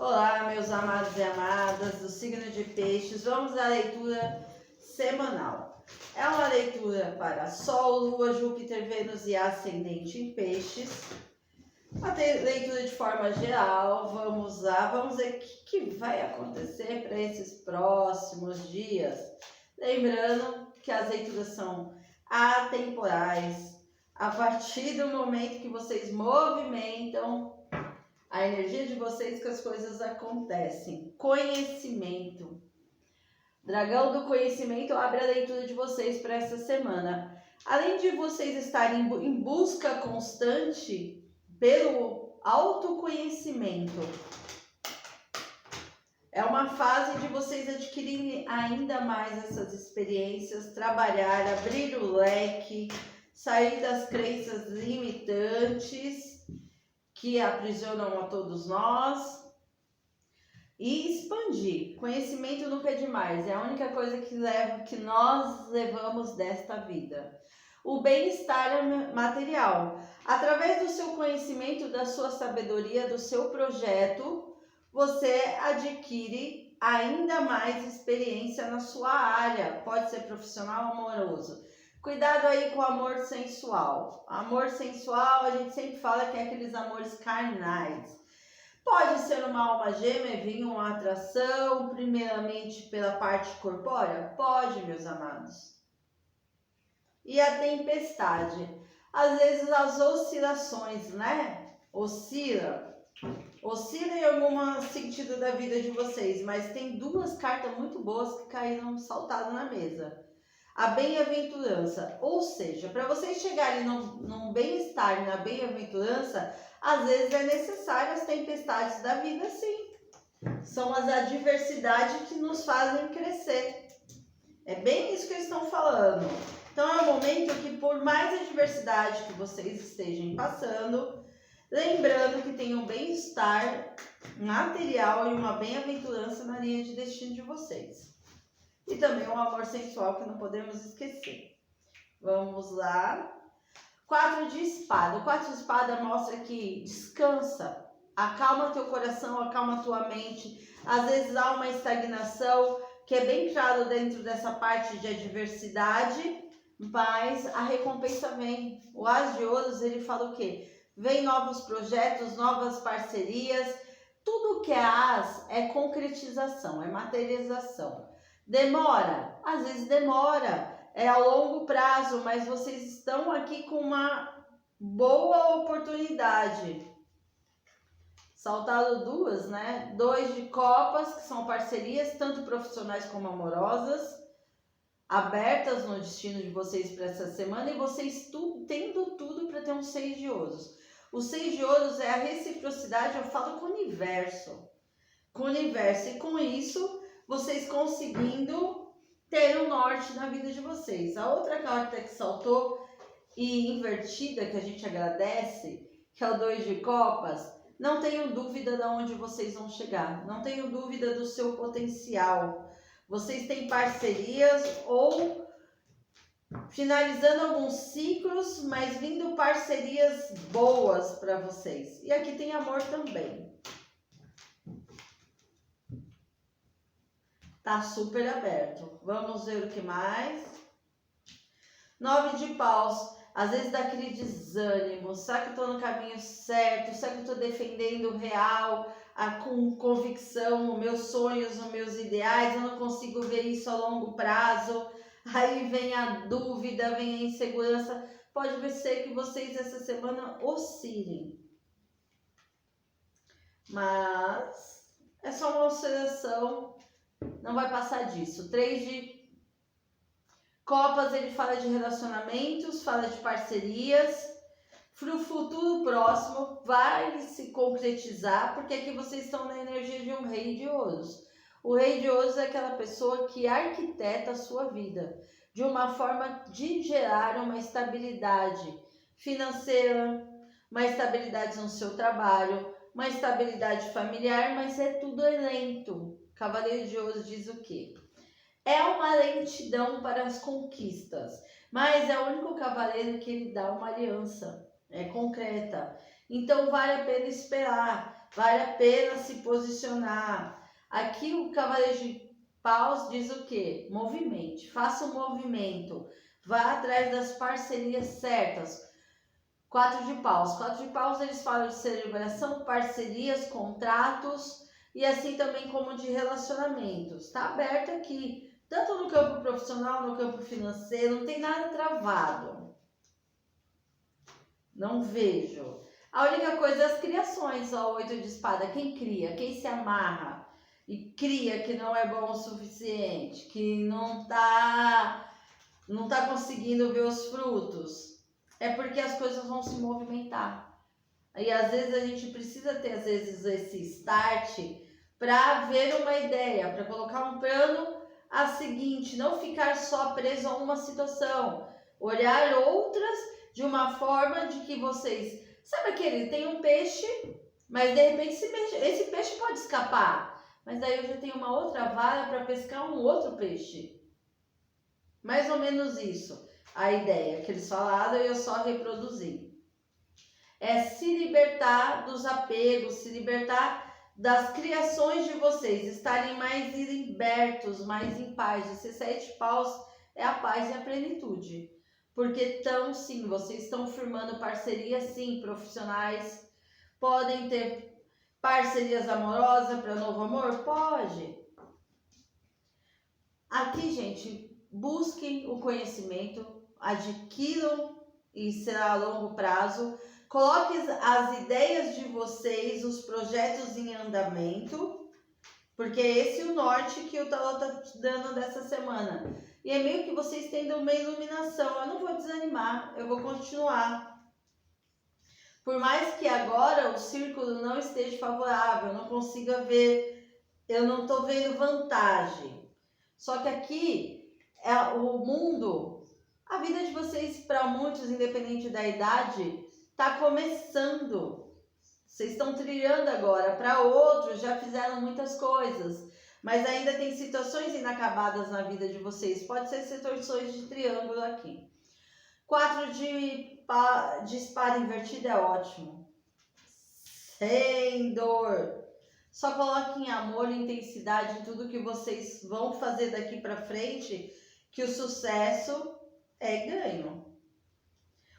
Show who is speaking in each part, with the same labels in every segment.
Speaker 1: Olá, meus amados e amadas do signo de Peixes. Vamos à leitura semanal. É uma leitura para Sol, Lua, Júpiter, Vênus e Ascendente em Peixes. Uma leitura de forma geral. Vamos lá, vamos ver o que vai acontecer para esses próximos dias. Lembrando que as leituras são atemporais. A partir do momento que vocês movimentam a energia de vocês, que as coisas acontecem. Conhecimento. Dragão do conhecimento abre a leitura de vocês para essa semana. Além de vocês estarem em busca constante pelo autoconhecimento, é uma fase de vocês adquirirem ainda mais essas experiências, trabalhar, abrir o leque, sair das crenças limitantes que aprisionam a todos nós e expandir. Conhecimento nunca é demais, é a única coisa que nós levamos desta vida. O bem-estar material. Através do seu conhecimento, da sua sabedoria, do seu projeto, você adquire ainda mais experiência na sua área. Pode ser profissional ou amoroso. Cuidado aí com o amor sensual. Amor sensual, a gente sempre fala que é aqueles amores carnais. Pode ser uma alma gêmea, vir uma atração, primeiramente pela parte corpórea? Pode, meus amados. E a tempestade? Às vezes as oscilações, né? Oscila em algum sentido da vida de vocês, mas tem duas cartas muito boas que caíram saltado na mesa. A bem-aventurança, ou seja, para vocês chegarem num bem-estar, na bem-aventurança, às vezes é necessário as tempestades da vida, sim. São as adversidades que nos fazem crescer. É bem isso que eles estão falando. Então é um momento que, por mais adversidade que vocês estejam passando, lembrando que tem um bem-estar material e uma bem-aventurança na linha de destino de vocês. E também um amor sensual que não podemos esquecer. Vamos lá. 4 de espada. O 4 de espada mostra que descansa. Acalma teu coração, acalma tua mente. Às vezes há uma estagnação, que é bem claro dentro dessa parte de adversidade, mas a recompensa vem. O As de Ouros, ele fala o quê? Vem novos projetos, novas parcerias. Tudo que é As é concretização, é materialização. Demora? Às vezes demora, é a longo prazo, mas vocês estão aqui com uma boa oportunidade. Saltado duas, né? 2 de copas, que são parcerias, tanto profissionais como amorosas, abertas no destino de vocês para essa semana, e vocês tendo tudo para ter um 6 de ouros. O 6 de ouros é a reciprocidade, eu falo com o universo. Com o universo, e com isso vocês conseguindo ter um norte na vida de vocês. A outra carta que saltou e invertida, que a gente agradece, que é o 2 de copas, não tenho dúvida de onde vocês vão chegar, não tenho dúvida do seu potencial. Vocês têm parcerias ou finalizando alguns ciclos, mas vindo parcerias boas para vocês. E aqui tem amor também. Tá super aberto. Vamos ver o que mais. 9 de paus. Às vezes dá aquele desânimo. Será que eu tô no caminho certo? Será que eu tô defendendo o real, com convicção, os meus sonhos, os meus ideais? Eu não consigo ver isso a longo prazo. Aí vem a dúvida, vem a insegurança. Pode ser que vocês essa semana oscilem. Mas é só uma oscilação. Não vai passar disso. 3 de copas, ele fala de relacionamentos, fala de parcerias. Para o futuro próximo vai se concretizar, porque aqui vocês estão na energia de um rei de ouros. O rei de ouros é aquela pessoa que arquiteta a sua vida de uma forma de gerar uma estabilidade financeira, uma estabilidade no seu trabalho, uma estabilidade familiar, mas é tudo lento. Cavaleiro de Ouros diz o quê? É uma lentidão para as conquistas, mas é o único cavaleiro que ele dá uma aliança, é concreta. Então vale a pena esperar. vale a pena se posicionar. Aqui o Cavaleiro de Paus diz o quê? Movimente, faça o movimento, vá atrás das parcerias certas. 4 de Paus. 4 de Paus, eles falam de celebração, parcerias, contratos e assim também como de relacionamentos. Está aberto aqui, tanto no campo profissional, no campo financeiro, não tem nada travado. Não vejo. A única coisa é as criações, ó, o 8 de espada. Quem cria? Quem se amarra e cria que não é bom o suficiente, que não tá conseguindo ver os frutos, é porque as coisas vão se movimentar. E às vezes a gente precisa ter, às vezes, esse start para ver uma ideia, para colocar um plano a seguinte, não ficar só preso a uma situação, olhar outras de uma forma de que vocês... Sabe aquele, tem um peixe, mas de repente esse peixe pode escapar, mas daí eu já tenho uma outra vara para pescar um outro peixe. Mais ou menos isso, a ideia que eles falaram e eu só reproduzi. É se libertar dos apegos, se libertar das criações de vocês, estarem mais libertos, mais em paz. Esse 7 paus é a paz e a plenitude. Porque sim, vocês estão firmando parcerias, sim, profissionais. Podem ter parcerias amorosas para novo amor? Pode. Aqui, gente, busquem o conhecimento, adquiram e será a longo prazo. Coloque as ideias de vocês, os projetos em andamento, porque esse é o norte que o tarot está dando dessa semana. E é meio que vocês tendo uma iluminação. Eu não vou desanimar, eu vou continuar. Por mais que agora o círculo não esteja favorável, eu não consiga ver, eu não estou vendo vantagem. Só que aqui, o mundo, a vida de vocês, para muitos, independente da idade, está começando. Vocês estão trilhando agora. Para outros, já fizeram muitas coisas. Mas ainda tem situações inacabadas na vida de vocês. Pode ser situações de triângulo aqui. 4 de espada invertida é ótimo. Sem dor. Só coloquem amor e intensidade em tudo que vocês vão fazer daqui para frente, que o sucesso é ganho.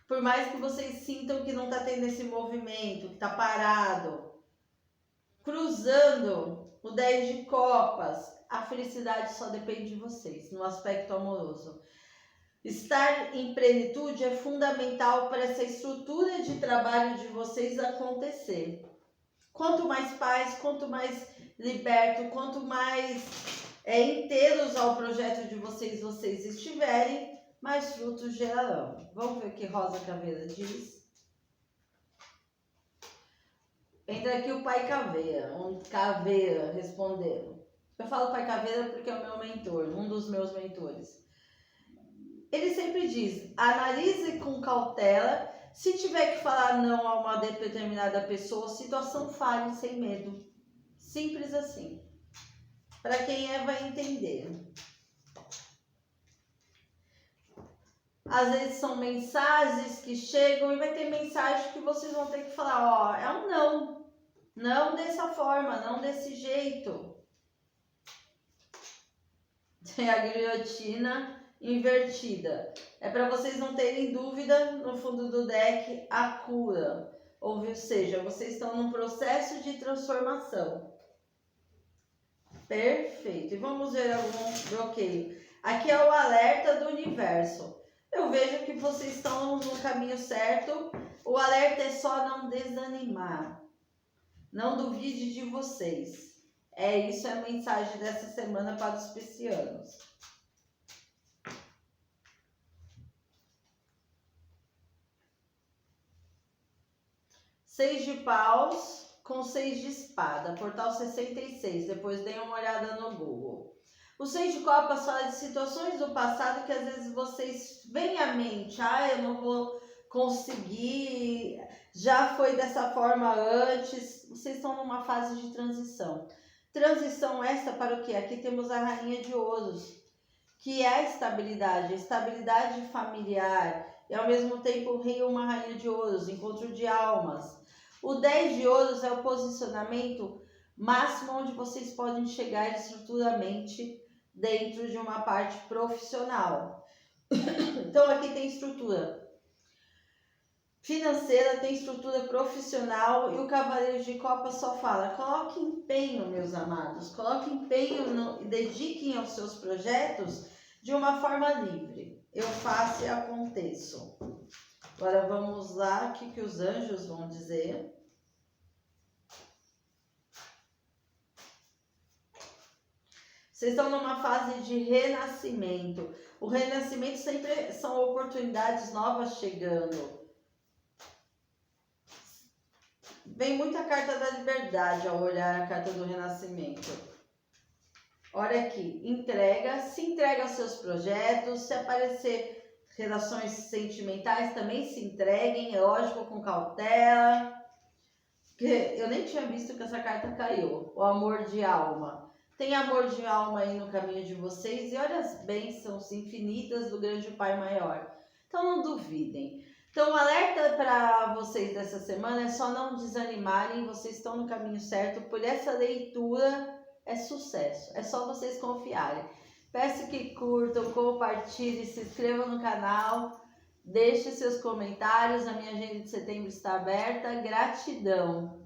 Speaker 1: Por mais que vocês sintam que não está tendo esse movimento, que está parado, cruzando o 10 de copas, a felicidade só depende de vocês, no aspecto amoroso. Estar em plenitude é fundamental para essa estrutura de trabalho de vocês acontecer. Quanto mais paz, quanto mais liberto, quanto mais inteiros ao projeto de vocês estiverem, mais frutos gerarão. Vamos ver o que Rosa Caveira diz. Entra aqui o Pai Caveira, Caveira respondendo. Eu falo Pai Caveira porque é o meu mentor, um dos meus mentores. Ele sempre diz, analise com cautela. Se tiver que falar não a uma determinada pessoa, situação, fale sem medo. Simples assim. Para quem vai entender. Às vezes são mensagens que chegam e vai ter mensagem que vocês vão ter que falar, ó, é um não. Não dessa forma, não desse jeito. Tem a guilhotina invertida. É para vocês não terem dúvida no fundo do deck, a cura. Ou seja, vocês estão num processo de transformação. Perfeito. E vamos ver algum bloqueio. Aqui é o alerta do universo. Eu vejo que vocês estão no caminho certo. O alerta é só não desanimar. Não duvide de vocês. Isso é a mensagem dessa semana para os piscianos. 6 de paus com 6 de espada, portal 66, depois deem uma olhada no Google. O 6 de copas fala de situações do passado que às vezes vocês veem à mente, eu não vou conseguir, já foi dessa forma antes, vocês estão numa fase de transição. Transição essa para o quê? Aqui temos a rainha de ouros, que é a estabilidade familiar, e ao mesmo tempo o rei e uma rainha de ouros, encontro de almas. O 10 de ouros é o posicionamento máximo onde vocês podem chegar estruturalmente dentro de uma parte profissional. Então aqui tem estrutura financeira, tem estrutura profissional, e o Cavaleiro de Copas só fala: coloque empenho, meus amados, coloque empenho e dediquem aos seus projetos de uma forma livre. Eu faço e aconteço. Agora vamos lá, o que os anjos vão dizer. Vocês estão numa fase de renascimento. O renascimento sempre são oportunidades novas chegando. Vem muita carta da liberdade ao olhar a carta do renascimento. Olha aqui, se entrega aos seus projetos. Se aparecer relações sentimentais, também se entreguem, é lógico, com cautela. Porque eu nem tinha visto que essa carta caiu. O amor de alma. Tem amor de alma aí no caminho de vocês, e olha as bênçãos infinitas do grande Pai Maior. Então não duvidem. Então o alerta para vocês dessa semana é só não desanimarem, vocês estão no caminho certo. Por essa leitura é sucesso, é só vocês confiarem. Peço que curtam, compartilhem, se inscrevam no canal, deixem seus comentários. A minha agenda de setembro está aberta. Gratidão!